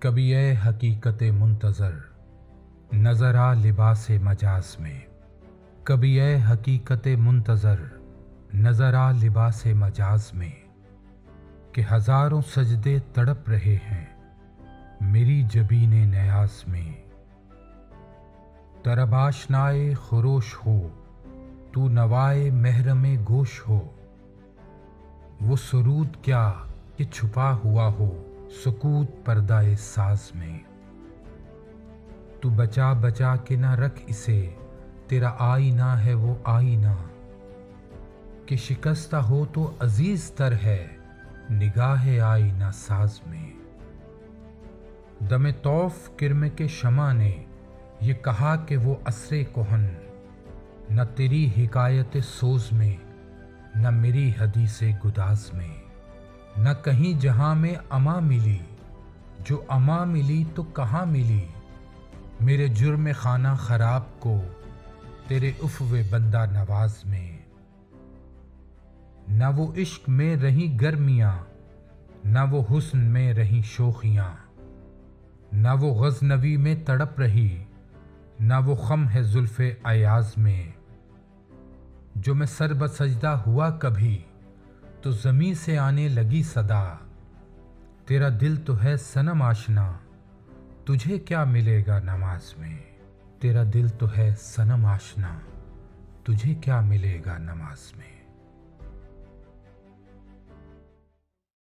کبھی اے حقیقت منتظر نظر آ لباس مجاز میں، کبھی اے حقیقت منتظر نظر آ لباس مجاز میں، کہ ہزاروں سجدے تڑپ رہے ہیں میری جبین نیاز میں۔ طرب آشنائے خروش ہو تو نوائے محرم گوش ہو، وہ سرود کیا کہ چھپا ہوا ہو سکوت پردہ ساز میں۔ تو بچا بچا کے نہ رکھ اسے، تیرا آئینہ ہے وہ آئینہ، کہ شکستہ ہو تو عزیز تر ہے نگاہ آئینہ ساز میں۔ دم طوف کرم کے شمع نے یہ کہا کہ وہ عصر کہن، نہ تیری حکایت سوز میں نہ میری حدیث گداز میں، نہ کہیں جہاں میں اما ملی، جو اما ملی تو کہاں ملی میرے جرم خانہ خراب کو تیرے عفو بندہ نواز میں۔ نہ وہ عشق میں رہیں گرمیاں، نہ وہ حسن میں رہیں شوخیاں، نہ وہ غزنوی میں تڑپ رہی، نہ وہ خم ہے زلف ایاز میں۔ جو میں سر بسجدہ ہوا کبھی تو زمیں سے آنے لگی صدا، تیرا دل تو ہے صنم آشنا تجھے کیا ملے گا نماز میں۔ تیرا دل تو ہے صنم آشنا تجھے کیا ملے گا نماز میں۔